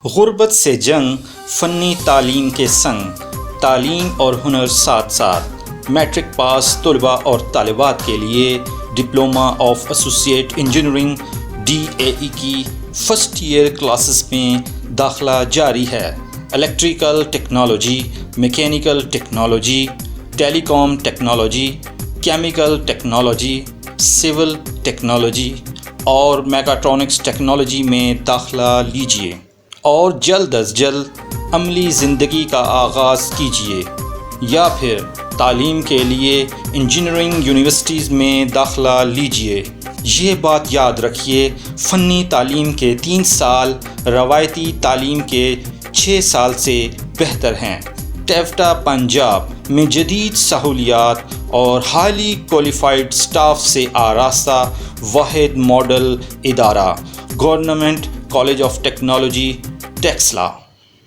غربت سے جنگ، فنی تعلیم کے سنگ، تعلیم اور ہنر ساتھ ساتھ میٹرک پاس طلباء اور طالبات کے لیے diploma of associate engineering DAE کی فرسٹ ایئر کلاسز میں داخلہ جاری ہے۔ Electrical technology, mechanical technology, telecom technology, chemical technology, civil technology اور میکاٹرونکس ٹیکنالوجی میں داخلہ لیجیے اور جلد از جلد عملی زندگی کا آغاز کیجیے، یا پھر تعلیم کے لیے انجینئرنگ یونیورسٹیز میں داخلہ لیجیے۔ یہ بات یاد رکھیے، فنی تعلیم کے 3 سال روایتی تعلیم کے 6 سال سے بہتر ہیں۔ ٹیوٹا پنجاب میں جدید سہولیات اور ہائیلی کوالیفائڈ سٹاف سے آراستہ واحد ماڈل ادارہ، government college of technology Taxila.